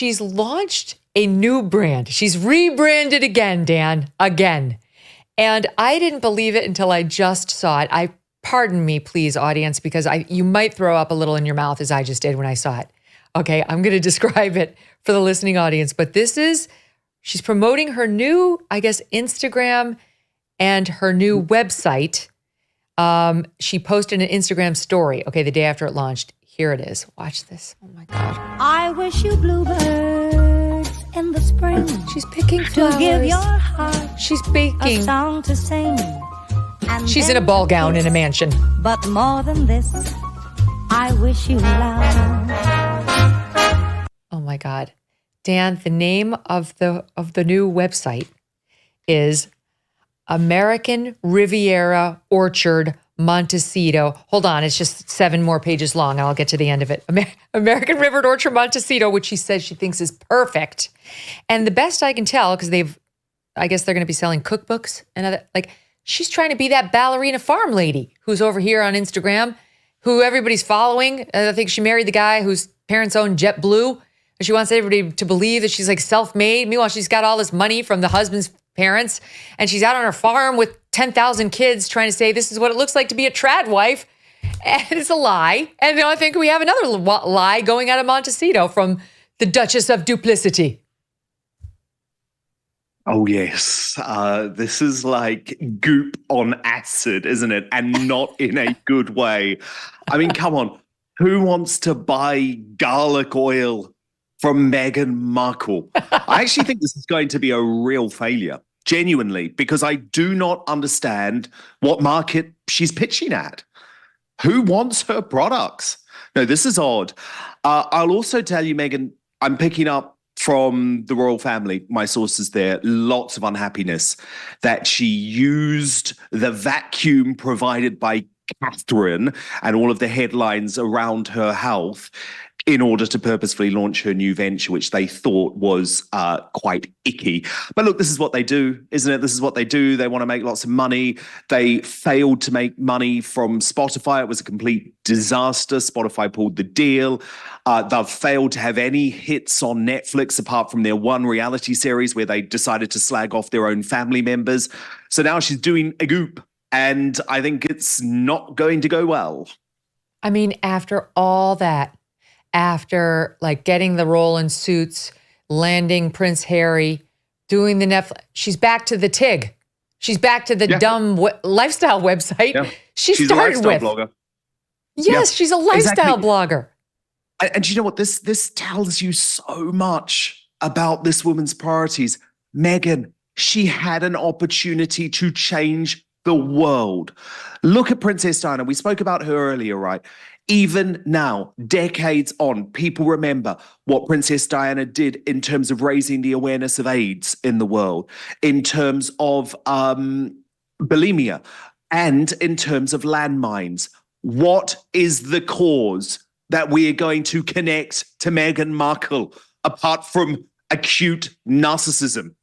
she's launched a new brand. She's rebranded again, Dan, again. And I didn't believe it until I just saw it. Pardon me, please, audience, because you might throw up a little in your mouth as I just did when I saw it. Okay, I'm going to describe it for the listening audience. But she's promoting her new, I guess, Instagram and her new website. She posted an Instagram story, okay, the day after it launched. Here it is. Watch this. Oh my God. I wish you bluebirds in the spring. She's picking flowers. To give your heart She's baking. a song to sing. And She's in a ball gown in a mansion. But more than this, I wish you love. Oh my God. Dan, the name of the new website is American Riviera Orchard Montecito. Hold on, it's just 7 more pages long. I'll get to the end of it. American Riviera Orchard Montecito, which she says she thinks is perfect. And the best I can tell, because I guess they're going to be selling cookbooks and other, she's trying to be that ballerina farm lady who's over here on Instagram, who everybody's following. I think she married the guy whose parents own JetBlue. She wants everybody to believe that she's self-made. Meanwhile, she's got all this money from the husband's parents, and she's out on her farm with 10,000 kids trying to say this is what it looks like to be a trad wife. And it's a lie. And I think we have another lie going out of Montecito from the Duchess of Duplicity. Oh, yes. This is like Goop on acid, isn't it? And not in a good way. I mean, come on. Who wants to buy garlic oil from Meghan Markle? I actually think this is going to be a real failure, genuinely, because I do not understand what market she's pitching at. Who wants her products? No, this is odd. I'll also tell you, Megyn, I'm picking up from the royal family, my sources there, lots of unhappiness that she used the vacuum provided by Catherine and all of the headlines around her health in order to purposefully launch her new venture, which they thought was quite icky. But look, this is what they do, isn't it? This is what they do. They want to make lots of money. They failed to make money from Spotify. It was a complete disaster. Spotify pulled the deal. They've failed to have any hits on Netflix apart from their one reality series where they decided to slag off their own family members. So now she's doing a Goop, and I think it's not going to go well. I mean, after all that, after getting the role in Suits, landing Prince Harry, doing the Netflix, she's back to the TIG. She's back to the dumb lifestyle website she's started a lifestyle with. Blogger. Yes, she's a lifestyle blogger. And you know what? This tells you so much about this woman's priorities. Meghan, she had an opportunity to change the world. Look at Princess Diana. We spoke about her earlier, right? Even now, decades on, people remember what Princess Diana did in terms of raising the awareness of AIDS in the world, in terms of bulimia, and in terms of landmines. What is the cause that we are going to connect to Meghan Markle apart from acute narcissism?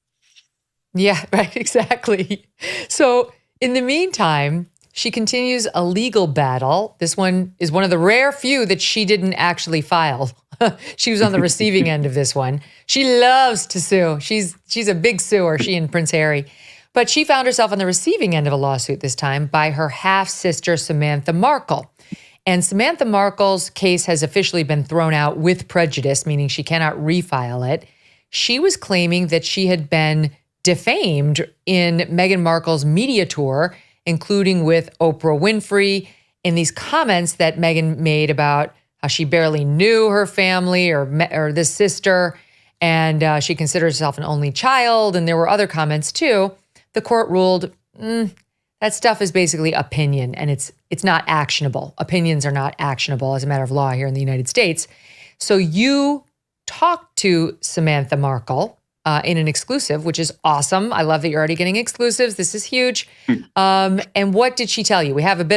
Yeah, right, exactly. So in the meantime, she continues a legal battle. This one is one of the rare few that she didn't actually file. She was on the receiving end of this one. She loves to sue. She's a big suer, she and Prince Harry. But she found herself on the receiving end of a lawsuit this time by her half-sister, Samantha Markle. And Samantha Markle's case has officially been thrown out with prejudice, meaning she cannot refile it. She was claiming that she had been defamed in Meghan Markle's media tour, including with Oprah Winfrey, in these comments that Meghan made about how she barely knew her family or this sister, and she considers herself an only child, and there were other comments too. The court ruled that stuff is basically opinion, and it's not actionable. Opinions are not actionable as a matter of law here in the United States. So you talked to Samantha Markle in an exclusive, which is awesome. I love that you're already getting exclusives. This is huge. And what did she tell you? We have at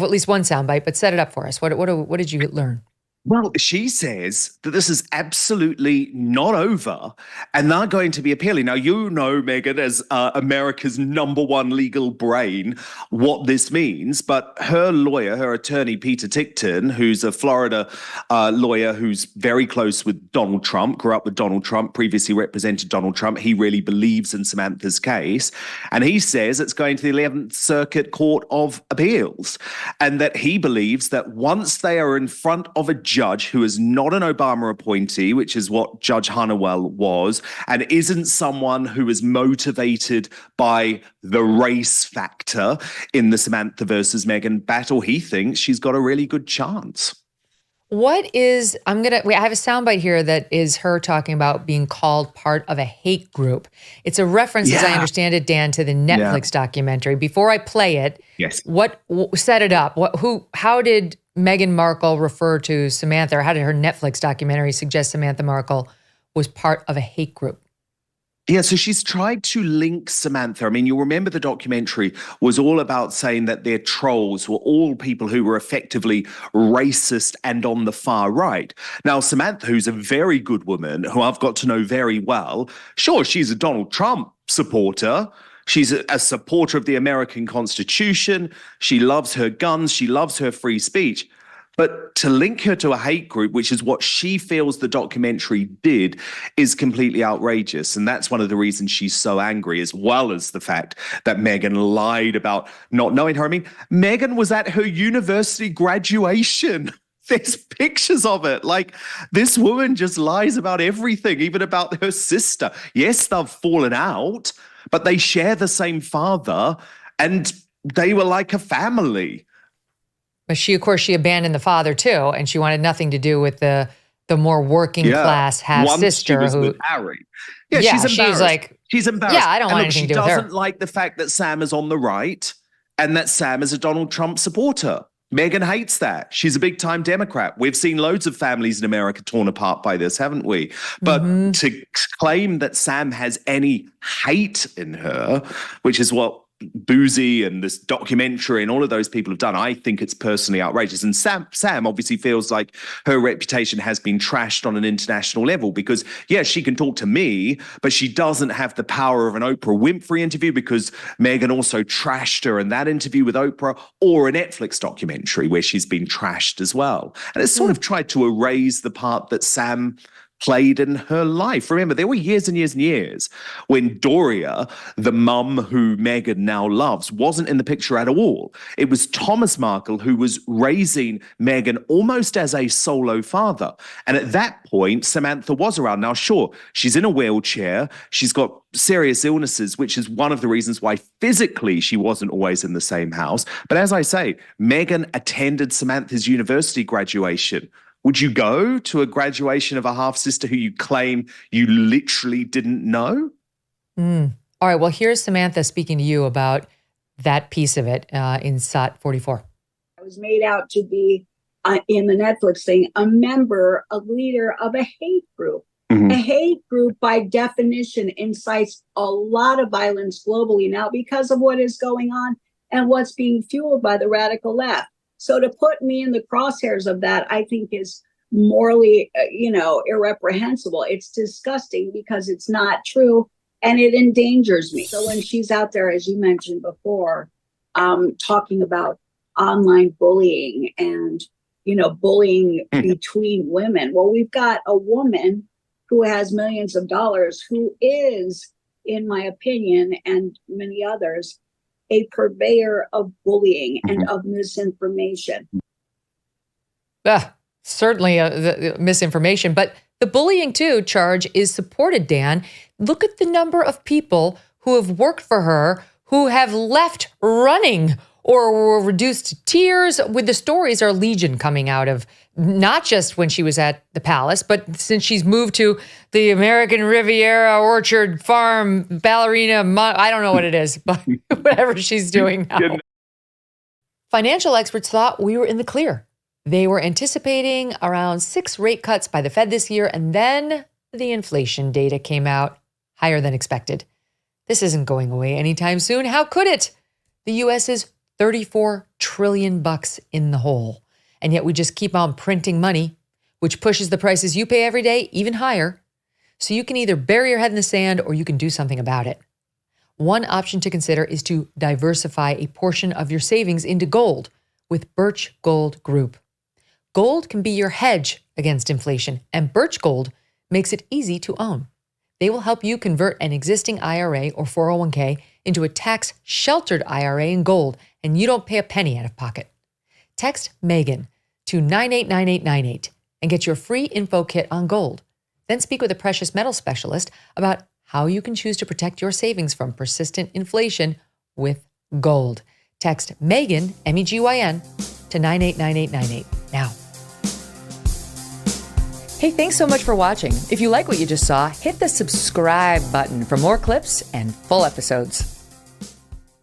least one soundbite, but set it up for us. What did you learn? Well, she says that this is absolutely not over and they're going to be appealing. Now, you know, Megyn, as America's #1 legal brain, what this means. But her lawyer, her attorney, Peter Tickton, who's a Florida lawyer who's very close with Donald Trump, grew up with Donald Trump, previously represented Donald Trump. He really believes in Samantha's case. And he says it's going to the 11th Circuit Court of Appeals and that he believes that once they are in front of a judge who is not an Obama appointee, which is what Judge Honeywell was, and isn't someone who is motivated by the race factor in the Samantha versus Megyn battle, he thinks she's got a really good chance. I have a soundbite here that is her talking about being called part of a hate group. It's a reference, as I understand it, Dan, to the Netflix documentary. Before I play it, yes, what set it up? How did Meghan Markle refer to Samantha, or how did her Netflix documentary suggest Samantha Markle was part of a hate group? Yeah, so she's tried to link Samantha. I mean, you'll remember the documentary was all about saying that their trolls were all people who were effectively racist and on the far right. Now, Samantha, who's a very good woman, who I've got to know very well, sure, she's a Donald Trump supporter. She's a supporter of the American Constitution. She loves her guns. She loves her free speech. But to link her to a hate group, which is what she feels the documentary did, is completely outrageous. And that's one of the reasons she's so angry, as well as the fact that Megyn lied about not knowing her. I mean, Megyn was at her university graduation. There's pictures of it. Like, this woman just lies about everything, even about her sister. Yes, they've fallen out, but they share the same father and they were like a family. But she abandoned the father too, and she wanted nothing to do with the more working class half sister Once she was with Harry. Yeah, she's embarrassed. She's like, she's embarrassed. Yeah, I don't want anything to do with her. She doesn't like the fact that Sam is on the right and that Sam is a Donald Trump supporter. Megyn hates that. She's a big-time Democrat. We've seen loads of families in America torn apart by this, haven't we? But to claim that Sam has any hate in her, which is what Boozy and this documentary and all of those people have done, I think it's personally outrageous. And Sam obviously feels like her reputation has been trashed on an international level because, yeah, she can talk to me, but she doesn't have the power of an Oprah Winfrey interview because Megyn also trashed her in that interview with Oprah, or a Netflix documentary where she's been trashed as well. And it's sort of tried to erase the part that Sam played in her life. Remember, there were years and years and years when Doria, the mum who Megyn now loves, wasn't in the picture at all. It was Thomas Markle who was raising Megyn almost as a solo father. And at that point, Samantha was around. Now, sure, she's in a wheelchair. She's got serious illnesses, which is one of the reasons why physically she wasn't always in the same house. But as I say, Megyn attended Samantha's university graduation. Would you go to a graduation of a half-sister who you claim you literally didn't know? All right, well, here's Samantha speaking to you about that piece of it in SOT 44. I was made out to be, in the Netflix thing, a leader of a hate group. A hate group, by definition, incites a lot of violence globally now because of what is going on and what's being fueled by the radical left. So to put me in the crosshairs of that, I think is morally, irreprehensible. It's disgusting because it's not true and it endangers me. So when she's out there, as you mentioned before, talking about online bullying and, bullying between women. Well, we've got a woman who has millions of dollars who is, in my opinion, and many others, a purveyor of bullying and of misinformation. Certainly the misinformation, but the bullying too charge is supported, Dan. Look at the number of people who have worked for her who have left running or were reduced to tears. With the stories are legion coming out of not just when she was at the palace, but since she's moved to the American Riviera Orchard Farm ballerina, I don't know what it is, but whatever she's doing now. Financial experts thought we were in the clear. They were anticipating around 6 rate cuts by the Fed this year, and then the inflation data came out higher than expected. This isn't going away anytime soon. How could it? The U.S. is $34 trillion in the hole. And yet we just keep on printing money. which pushes the prices you pay every day even higher. So you can either bury your head in the sand or you can do something about it. One option to consider is to diversify a portion of your savings into gold with Birch Gold Group. Gold can be your hedge against inflation, and Birch Gold makes it easy to own. They will help you convert an existing IRA or 401k into a tax-sheltered IRA in gold, and you don't pay a penny out of pocket. Text Megyn to 989898 and get your free info kit on gold. Then speak with a precious metal specialist about how you can choose to protect your savings from persistent inflation with gold. Text Megyn, M-E-G-Y-N, to 989898 now. Hey, thanks so much for watching. If you like what you just saw, hit the subscribe button for more clips and full episodes.